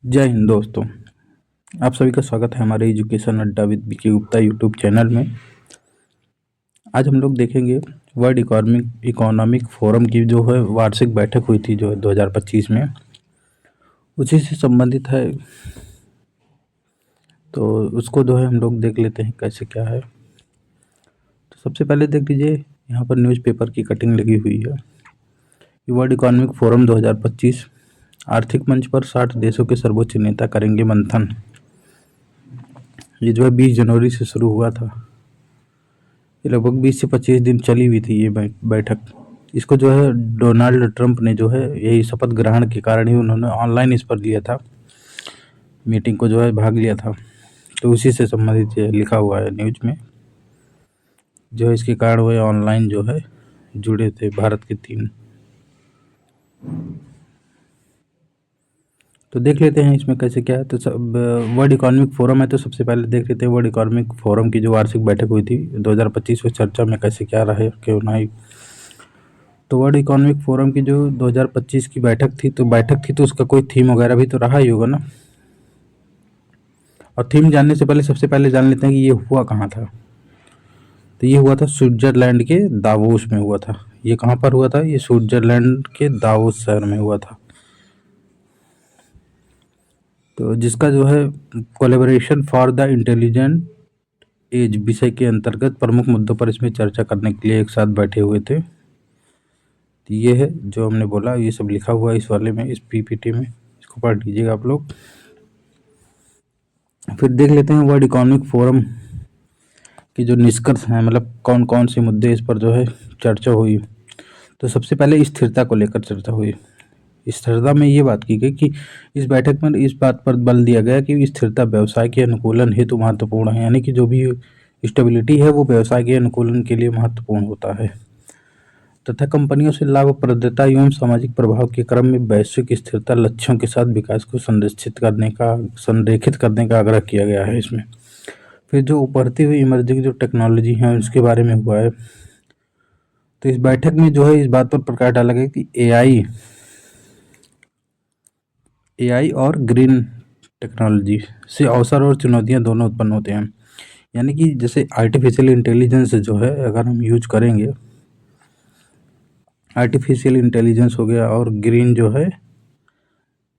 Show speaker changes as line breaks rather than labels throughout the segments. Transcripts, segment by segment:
जय हिंद दोस्तों। आप सभी का स्वागत है हमारे एजुकेशन अड्डा with Vicky Gupta YouTube channel में। आज हम लोग देखेंगे वर्ल्ड इकोनॉमिक फोरम की जो है वार्षिक बैठक हुई थी जो 2025 में, उसी से संबंधित है। तो उसको जो है हम लोग देख लेते हैं कैसे क्या है। तो सबसे पहले देख लीजिए, यहाँ पर न्यूज़पेपर की कटिंग लगी हुई है। वर्ल्ड इकोनॉमिक फोरम 2025 आर्थिक मंच पर 60 देशों के सर्वोच्च नेता करेंगे मंथन। ये जो है 20 जनवरी से शुरू हुआ था। ये लगभग 20 से 25 दिन चली हुई थी ये बैठक। इसको जो है डोनाल्ड ट्रंप ने जो है यही शपथ ग्रहण के कारण ही उन्होंने ऑनलाइन इस पर लिया था, मीटिंग को जो है भाग लिया था। तो उसी से संबंधित ये लिखा हुआ है न्यूज में, जो है इसके कारण वो ऑनलाइन जो है जुड़े थे भारत के 3। तो देख लेते हैं इसमें कैसे क्या है। तो सब वर्ल्ड इकोनॉमिक फोरम है, तो सबसे पहले देख लेते हैं वर्ल्ड इकोनॉमिक फोरम की जो वार्षिक बैठक हुई थी 2025 में, चर्चा में कैसे क्या रहे क्यों नहीं। तो वर्ल्ड इकोनॉमिक फोरम की जो 2025 की बैठक थी, तो उसका कोई थीम वगैरह भी तो रहा ही होगा ना। और थीम जानने से पहले सबसे पहले जान लेते हैं कि ये हुआ कहाँ था। तो ये हुआ था स्विट्जरलैंड के दावोस में हुआ था। ये कहाँ पर हुआ था? ये स्विट्जरलैंड के दावोस शहर में हुआ था। तो जिसका जो है collaboration for the intelligent age विषय के अंतर्गत प्रमुख मुद्दों पर इसमें चर्चा करने के लिए एक साथ बैठे हुए थे। तो ये है जो हमने बोला, ये सब लिखा हुआ है इस वाले में, इस पीपीटी में। इसको पढ़ लीजिएगा आप लोग। फिर देख लेते हैं वर्ल्ड इकोनॉमिक फोरम की जो निष्कर्ष हैं, मतलब कौन कौन से मुद्दे इस पर जो है चर्चा हुई। तो सबसे पहले स्थिरता को लेकर चर्चा हुई। स्थिरता में ये बात की गई कि इस बैठक में इस बात पर बल दिया गया कि स्थिरता व्यवसाय के अनुकूलन हेतु महत्वपूर्ण है। यानी कि जो भी स्टेबिलिटी है वो व्यवसाय के अनुकूलन के लिए महत्वपूर्ण होता है तथा कंपनियों से लाभप्रदता एवं सामाजिक प्रभाव के क्रम में वैश्विक स्थिरता लक्ष्यों के साथ विकास को संरेखित करने का आग्रह किया गया है इसमें। फिर जो उभरती हुई इमर्जिंग जो टेक्नोलॉजी है उसके बारे में हुआ है। तो इस बैठक में जो है इस बात पर प्रकाश डाला गया कि एआई और ग्रीन टेक्नोलॉजी से अवसर और चुनौतियां दोनों उत्पन्न होते हैं। यानी कि जैसे आर्टिफिशियल इंटेलिजेंस जो है अगर हम यूज करेंगे, आर्टिफिशियल इंटेलिजेंस हो गया और ग्रीन जो है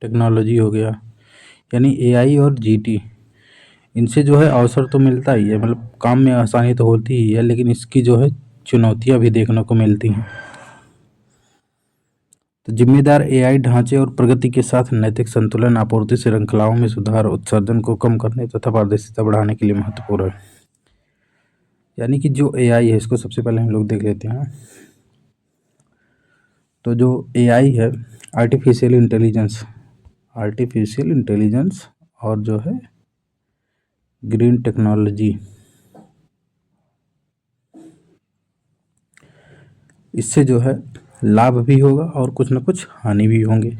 टेक्नोलॉजी हो गया, यानी एआई और जीटी, इनसे जो है अवसर तो मिलता ही है, मतलब काम में आसानी तो होती ही है, लेकिन इसकी जो है चुनौतियां भी देखने को मिलती हैं। तो जिम्मेदार एआई ढांचे और प्रगति के साथ नैतिक संतुलन आपूर्ति श्रृंखलाओं में सुधार, उत्सर्जन को कम करने तथा पारदर्शिता बढ़ाने के लिए महत्वपूर्ण है। यानी कि जो एआई है इसको सबसे पहले हम लोग देख लेते हैं। तो जो एआई है, आर्टिफिशियल इंटेलिजेंस और जो है ग्रीन टेक्नोलॉजी, इससे जो है लाभ भी होगा और कुछ ना कुछ हानि भी होंगे।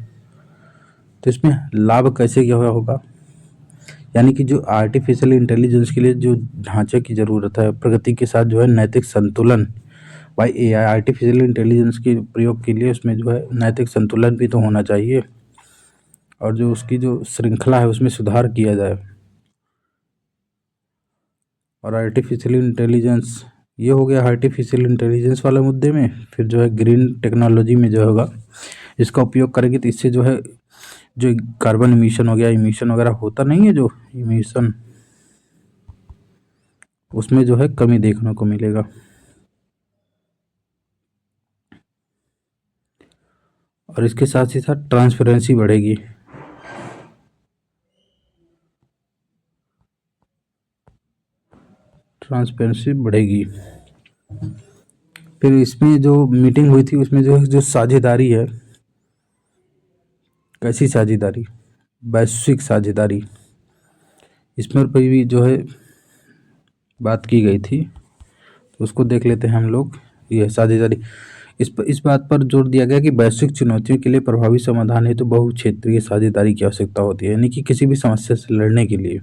तो इसमें लाभ कैसे क्या होगा, यानी कि जो आर्टिफिशियल इंटेलिजेंस के लिए जो ढांचे की ज़रूरत है, प्रगति के साथ जो है नैतिक संतुलन, भाई एआई आर्टिफिशियल इंटेलिजेंस के प्रयोग के लिए उसमें जो है नैतिक संतुलन भी तो होना चाहिए, और जो उसकी जो श्रृंखला है उसमें सुधार किया जाए। और आर्टिफिशियल इंटेलिजेंस, ये हो गया आर्टिफिशियल इंटेलिजेंस वाले मुद्दे में। फिर जो है ग्रीन टेक्नोलॉजी में जो होगा, इसका उपयोग करेंगे तो इससे जो है जो कार्बन इमिशन हो गया, इमिशन वगैरह होता नहीं है जो इमिशन, उसमें जो है कमी देखने को मिलेगा। और इसके साथ ही साथ ट्रांसपेरेंसी बढ़ेगी। ट्रांसपेरेंसी बढ़ेगी। फिर इसमें जो मीटिंग हुई थी उसमें जो साझेदारी है, कैसी साझेदारी, वैश्विक साझेदारी, इसमें पर भी जो है बात की गई थी। तो उसको देख लेते हैं हम लोग। यह साझेदारी, इस बात पर जोर दिया गया कि वैश्विक चुनौतियों के लिए प्रभावी समाधान हेतु तो बहुक्षेत्रीय साझेदारी की आवश्यकता होती है। यानी कि किसी भी समस्या से लड़ने के लिए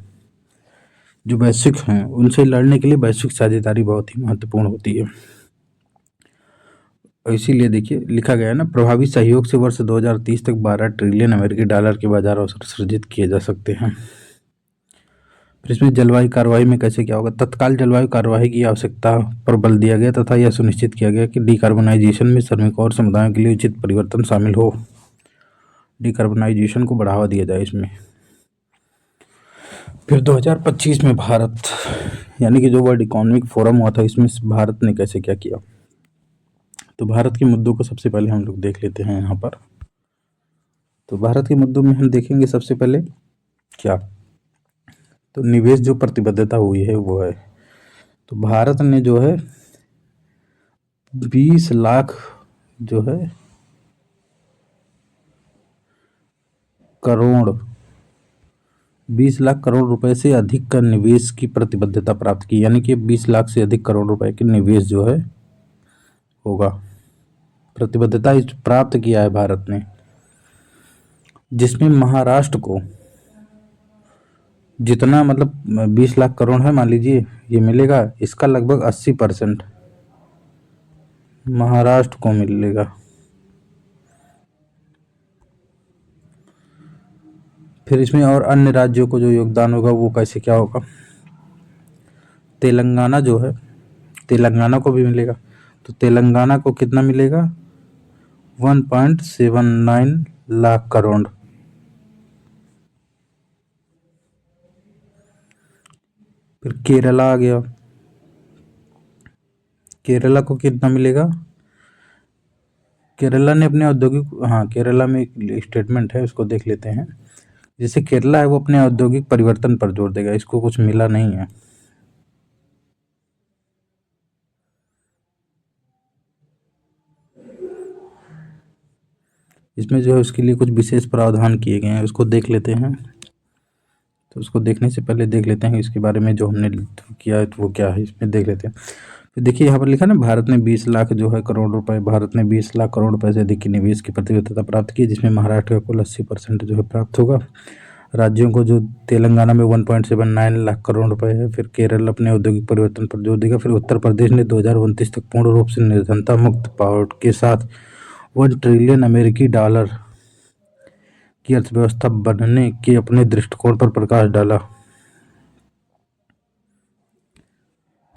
जो वैश्विक हैं उनसे लड़ने के लिए वैश्विक साझेदारी बहुत ही महत्वपूर्ण होती है। और इसीलिए देखिए लिखा गया है ना, प्रभावी सहयोग से वर्ष 2030 तक 12 ट्रिलियन अमेरिकी डॉलर के बाजार अवसर सृजित किए जा सकते हैं। फिर इसमें जलवायु कार्रवाई में कैसे क्या होगा, तत्काल जलवायु कार्रवाई की आवश्यकता पर बल दिया गया तथा यह सुनिश्चित किया गया कि डिकार्बोनाइजेशन में श्रमिकों और समुदायों के लिए उचित परिवर्तन शामिल हो। डिकार्बोनाइजेशन को बढ़ावा दिया जाए इसमें। फिर 2025 में भारत, यानी कि जो वर्ल्ड इकोनॉमिक फोरम हुआ था, इसमें भारत ने कैसे क्या किया। तो भारत के मुद्दों को सबसे पहले हम लोग देख लेते हैं यहाँ पर। तो भारत के मुद्दों में हम देखेंगे सबसे पहले क्या, तो निवेश जो प्रतिबद्धता हुई है वो है, तो भारत ने जो है 20 लाख जो है करोड़ 20 लाख करोड़ रुपए से अधिक का निवेश की प्रतिबद्धता प्राप्त की, यानी कि 20 लाख से अधिक करोड़ रुपए के निवेश जो है होगा, प्रतिबद्धता इस प्राप्त किया है भारत ने, जिसमें महाराष्ट्र को जितना मतलब 20 लाख करोड़ है मान लीजिए ये मिलेगा, इसका लगभग 80% महाराष्ट्र को मिलेगा। फिर इसमें और अन्य राज्यों को जो योगदान होगा वो कैसे क्या होगा, तेलंगाना जो है, तेलंगाना को भी मिलेगा। तो तेलंगाना को कितना मिलेगा, 1.79 लाख करोड़। फिर केरला आ गया, केरला को कितना मिलेगा, केरला ने अपने औद्योगिक, हाँ केरला में एक स्टेटमेंट है उसको देख लेते हैं। जैसे केरला है वो अपने औद्योगिक परिवर्तन पर जोर देगा, इसको कुछ मिला नहीं है। इसमें जो है उसके लिए कुछ विशेष प्रावधान किए गए हैं, उसको देख लेते हैं। तो उसको देखने से पहले देख लेते हैं इसके बारे में जो हमने किया है तो वो क्या है, इसमें देख लेते हैं। तो देखिए यहाँ पर लिखा ना, भारत ने 20 लाख जो है करोड़ रुपए, भारत ने 20 लाख करोड़ रुपए से अधिक की निवेश की प्रतिबद्धता प्राप्त की, जिसमें महाराष्ट्र का कुल 80% जो है प्राप्त होगा। राज्यों को जो तेलंगाना में 1.79 लाख करोड़ रुपए है, फिर केरल अपने औद्योगिक परिवर्तन पर जोर देगा, फिर उत्तर प्रदेश ने 2029 तक पूर्ण रूप से निर्धनता मुक्त पावर के साथ 1 ट्रिलियन अमेरिकी डॉलर की अर्थव्यवस्था बनने के अपने दृष्टिकोण पर प्रकाश डाला।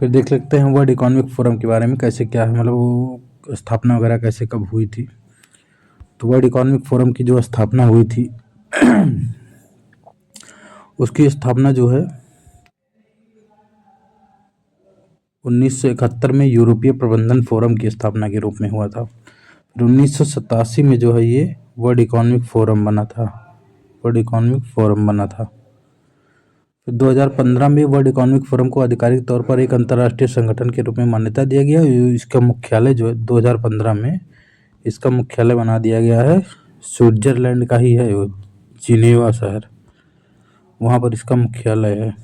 फिर देख लेते हैं वर्ल्ड इकोनॉमिक फोरम के बारे में कैसे क्या है, मतलब वो स्थापना वगैरह कैसे कब हुई थी। तो वर्ल्ड इकोनॉमिक फोरम की जो स्थापना हुई थी उसकी स्थापना जो है 1971 में यूरोपीय प्रबंधन फोरम की स्थापना के रूप में हुआ था। फिर 1987 में जो है ये वर्ल्ड इकोनॉमिक फोरम बना था, वर्ल्ड इकोनॉमिक फोरम बना था। फिर 2015 में वर्ल्ड इकोनॉमिक फोरम को आधिकारिक तौर पर एक अंतर्राष्ट्रीय संगठन के रूप में मान्यता दिया गया। इसका मुख्यालय जो है 2015 में इसका मुख्यालय बना दिया गया है, स्विट्जरलैंड का ही है, जिनेवा शहर, वहाँ पर इसका मुख्यालय है।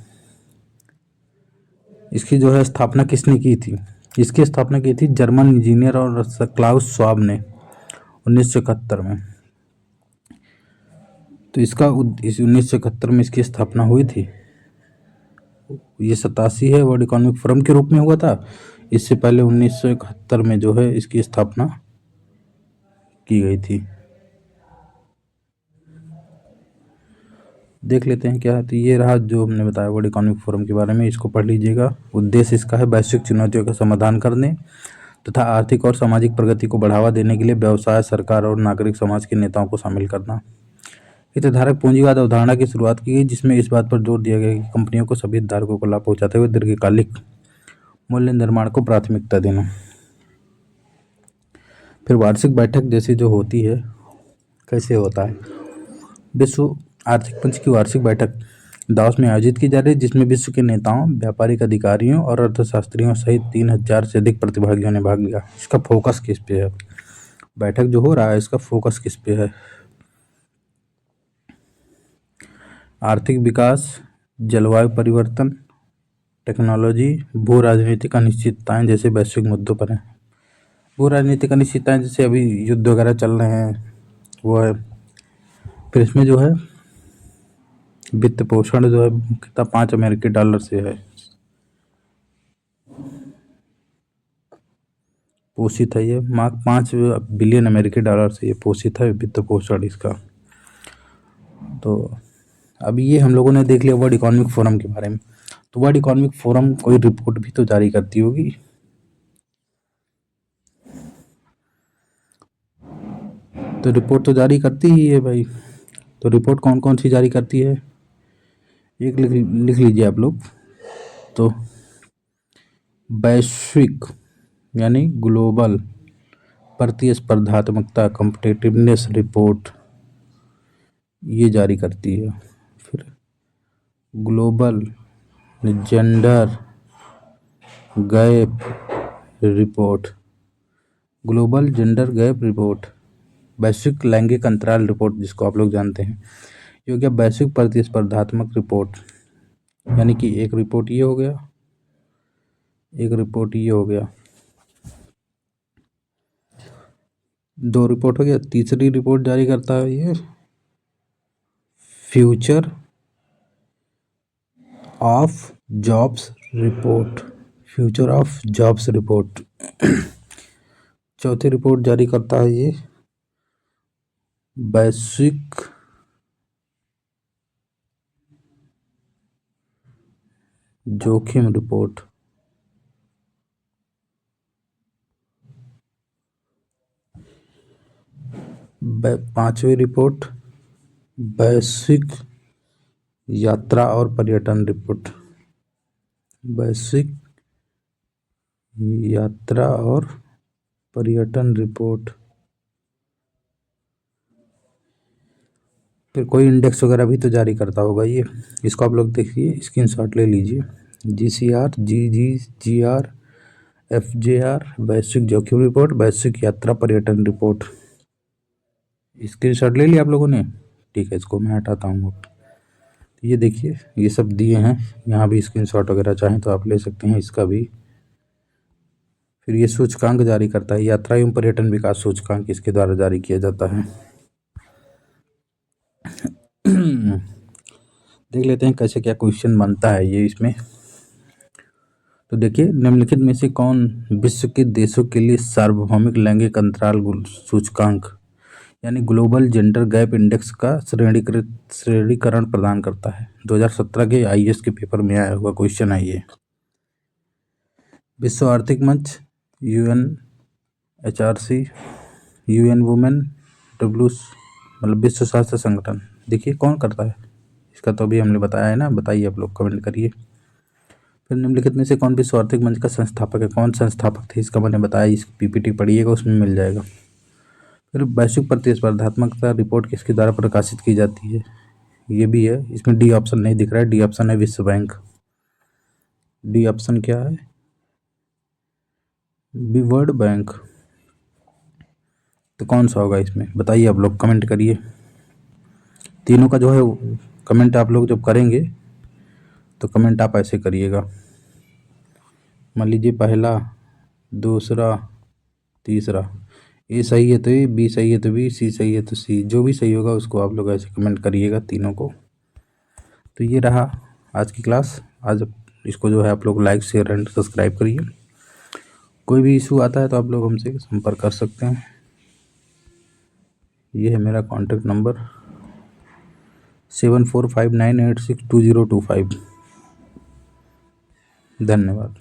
इसकी जो है स्थापना किसने की थी, इसकी स्थापना की थी जर्मन इंजीनियर और क्लाउस श्वाब ने 1971 में। तो इसका इस 1971 में इसकी स्थापना हुई थी। ये 87 है वर्ल्ड इकोनॉमिक फोरम के रूप में हुआ था। इससे पहले 1971 में जो है इसकी स्थापना की गई थी। देख लेते हैं क्या है। तो ये रहा जो हमने बताया वर्ल्ड इकोनॉमिक फोरम के बारे में, इसको पढ़ लीजिएगा। उद्देश्य इसका है वैश्विक चुनौतियों का समाधान करने तथा आर्थिक और सामाजिक प्रगति को बढ़ावा देने के लिए व्यवसाय, सरकार और नागरिक समाज के नेताओं को शामिल करना। हितधारक पूंजीवाद अवधारणा की शुरुआत की गई, जिसमें इस बात पर जोर दिया गया कि कंपनियों को सभी हितधारकों को लाभ पहुंचाते हुए दीर्घकालिक मूल्य निर्माण को प्राथमिकता देना। फिर वार्षिक बैठक जैसी जो होती है कैसे होता है, विश्व आर्थिक मंच की वार्षिक बैठक दावोस में आयोजित की जा रही है, जिसमें विश्व के नेताओं, व्यापारिक अधिकारियों और अर्थशास्त्रियों सहित 3000 से अधिक प्रतिभागियों ने भाग लिया। इसका फोकस किस पे है, बैठक जो हो रहा है इसका फोकस किस पे है, आर्थिक विकास, जलवायु परिवर्तन, टेक्नोलॉजी, भू राजनीतिक अनिश्चितताएं जैसे वैश्विक मुद्दों पर है। भू राजनीतिक अनिश्चितताएं जैसे अभी युद्ध वगैरह चल रहे हैं वो है। फिर इसमें जो है वित्त पोषण जो है कितना, 5 अमेरिकी डॉलर से है। पोषित है ये, मार्क 5 बिलियन अमेरिकी डॉलर से ये पोषित है वित्त पोषण इसका। तो अभी ये हम लोगों ने देख लिया वर्ल्ड इकोनॉमिक फोरम के बारे में। तो वर्ल्ड इकोनॉमिक फोरम कोई रिपोर्ट भी तो जारी करती होगी। तो रिपोर्ट तो जारी करती ही है भाई। तो रिपोर्ट कौन कौन सी जारी करती है, एक लिख लीजिए आप लोग। तो वैश्विक यानी ग्लोबल प्रतिस्पर्धात्मकता कॉम्पिटिटिवनेस रिपोर्ट ये जारी करती है। फिर global gender gap report, global gender gap report, वैश्विक लैंगिक अंतराल रिपोर्ट जिसको आप लोग जानते हैं, ये हो गया वैश्विक प्रतिस्पर्धात्मक रिपोर्ट। यानी कि एक रिपोर्ट ये हो गया, एक रिपोर्ट ये हो गया, 2 रिपोर्ट हो गया। तीसरी रिपोर्ट जारी करता है ये future of jobs report, future of jobs report. चौथी रिपोर्ट जारी करता है ये वैश्विक जोखिम रिपोर्ट। पांचवी रिपोर्ट वैश्विक यात्रा और पर्यटन रिपोर्ट, वैश्विक यात्रा और पर्यटन रिपोर्ट। फिर कोई इंडेक्स वगैरह भी तो जारी करता होगा ये, इसको आप लोग देखिए, स्क्रीनशॉट ले लीजिए। GCR, GR, FJR, वैश्विक जोखिम रिपोर्ट, वैश्विक यात्रा पर्यटन रिपोर्ट। स्क्रीनशॉट ले लिया आप लोगों ने, ठीक है, इसको मैं हटाता हूँ। ये देखिए ये सब दिए हैं, यहाँ भी स्क्रीनशॉट वगैरह चाहें तो आप ले सकते हैं इसका भी। फिर ये सूचकांक जारी करता है, यात्रा एवं पर्यटन विकास सूचकांक इसके द्वारा जारी किया जाता है। देख लेते हैं कैसे क्या क्वेश्चन बनता है ये इसमें। तो देखिए, निम्नलिखित में से कौन विश्व के देशों के लिए सार्वभौमिक लैंगिक अंतराल सूचकांक यानी ग्लोबल जेंडर गैप इंडेक्स का श्रेणीकरण प्रदान करता है। 2017 के IAS के पेपर में आया हुआ क्वेश्चन है ये। विश्व आर्थिक मंच, UNHRC, UN वुमेन, मतलब विश्व स्वास्थ्य संगठन। देखिए कौन करता है इसका, तो अभी हमने बताया है ना, बताइए आप लोग, कमेंट करिए। फिर निम्नलिखित में से कौन विश्व आर्थिक मंच का संस्थापक है, कौन संस्थापक थे इसका मैंने बताया, इस PPT पढ़िएगा उसमें मिल जाएगा। फिर वैश्विक प्रतिस्पर्धात्मकता रिपोर्ट किसके द्वारा प्रकाशित की जाती है, ये भी है, इसमें D ऑप्शन नहीं दिख रहा है, D ऑप्शन है विश्व बैंक। D ऑप्शन क्या है, वर्ल्ड बैंक। तो कौन सा होगा इसमें, बताइए आप लोग, कमेंट करिए। तीनों का जो है कमेंट आप लोग जब करेंगे तो कमेंट आप ऐसे करिएगा, मान लीजिए पहला, दूसरा, तीसरा, A सही है तो A, B सही है तो B, C सही है तो C, जो भी सही होगा उसको आप लोग ऐसे कमेंट करिएगा तीनों को। तो ये रहा आज की क्लास। आज इसको जो है आप लोग लाइक, शेयर एंड सब्सक्राइब करिए। कोई भी इशू आता है तो आप लोग हमसे संपर्क कर सकते हैं। ये है मेरा कॉन्टैक्ट नंबर 7459862025। धन्यवाद।